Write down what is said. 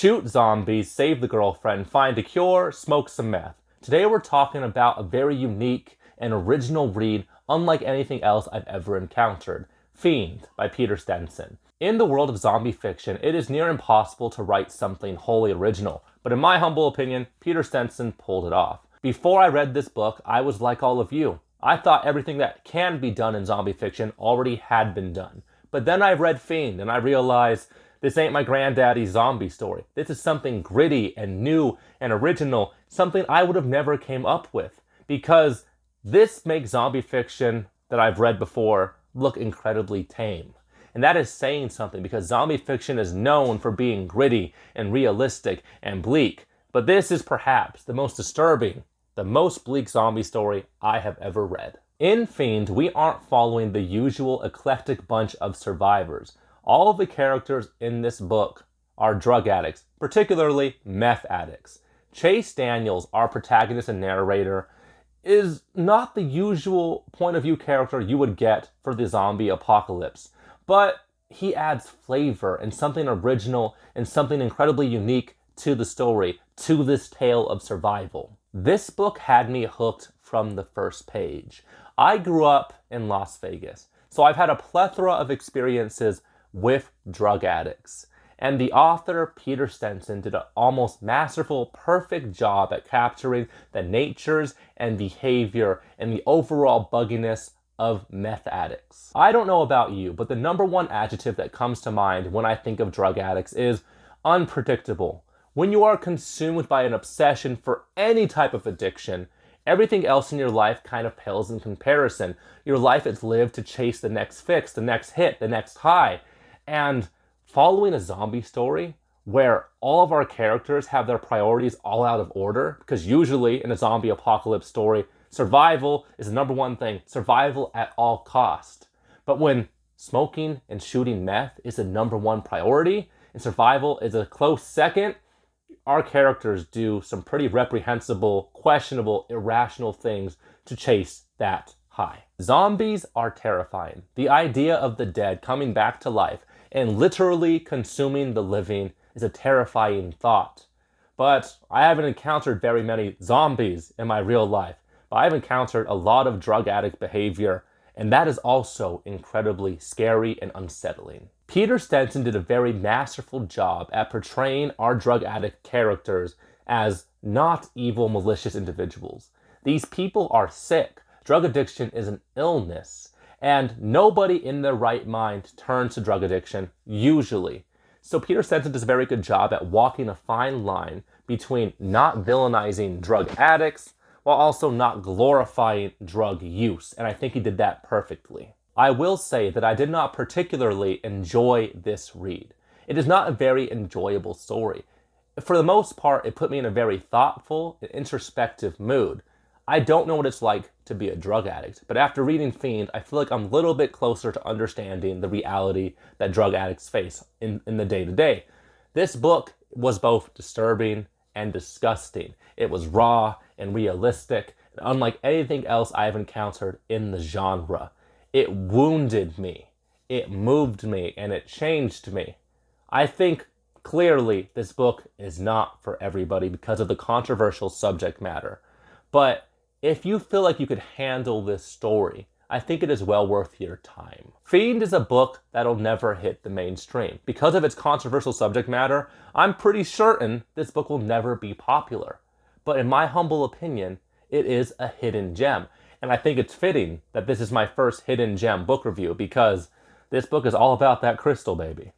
shoot zombies, save the girlfriend, find a cure, smoke some meth. Today we're talking about a very unique and original read unlike anything else I've ever encountered. Fiend by Peter Stenson. In the world of zombie fiction, it is near impossible to write something wholly original, but in my humble opinion, Peter Stenson pulled it off. Before I read this book, I was like all of you. I thought everything that can be done in zombie fiction already had been done. But then I read Fiend and I realized this ain't my granddaddy's zombie story. This is something gritty and new and original, something I would have never came up with. Because this makes zombie fiction that I've read before look incredibly tame. And that is saying something because zombie fiction is known for being gritty and realistic and bleak. But this is perhaps the most disturbing, the most bleak zombie story I have ever read. In Fiend, we aren't following the usual eclectic bunch of survivors. All of the characters in this book are drug addicts, particularly meth addicts. Chase Daniels, our protagonist and narrator, is not the usual point of view character you would get for the zombie apocalypse, but he adds flavor and something original and something incredibly unique to the story, to this tale of survival. This book had me hooked from the first page. I grew up in Las Vegas, so I've had a plethora of experiences with drug addicts. And the author, Peter Stenson, did an almost masterful, perfect job at capturing the natures and behavior and the overall bugginess of meth addicts. I don't know about you, but the number one adjective that comes to mind when I think of drug addicts is unpredictable. When you are consumed by an obsession for any type of addiction, everything else in your life kind of pales in comparison. Your life is lived to chase the next fix, the next hit, the next high. And following a zombie story where all of our characters have their priorities all out of order, because usually in a zombie apocalypse story, survival is the number one thing, survival at all cost. But when smoking and shooting meth is the number one priority and survival is a close second, our characters do some pretty reprehensible, questionable, irrational things to chase that high. Zombies are terrifying. The idea of the dead coming back to life and literally consuming the living is a terrifying thought. But I haven't encountered very many zombies in my real life, but I've encountered a lot of drug addict behavior, and that is also incredibly scary and unsettling. Peter Stenson did a very masterful job at portraying our drug addict characters as not evil, malicious individuals. These people are sick. Drug addiction is an illness, and nobody in their right mind turns to drug addiction, usually. So Peter Stenson does a very good job at walking a fine line between not villainizing drug addicts while also not glorifying drug use, and I think he did that perfectly. I will say that I did not particularly enjoy this read. It is not a very enjoyable story. For the most part, it put me in a very thoughtful and introspective mood. I don't know what it's like to be a drug addict, but after reading Fiend, I feel like I'm a little bit closer to understanding the reality that drug addicts face in the day-to-day. This book was both disturbing and disgusting. It was raw and realistic, and unlike anything else I have encountered in the genre. It wounded me, it moved me, and it changed me. I think clearly this book is not for everybody because of the controversial subject matter. But if you feel like you could handle this story, I think it is well worth your time. Fiend is a book that'll never hit the mainstream. Because of its controversial subject matter, I'm pretty certain this book will never be popular. But in my humble opinion, it is a hidden gem. And I think it's fitting that this is my first hidden gem book review because this book is all about that crystal, baby.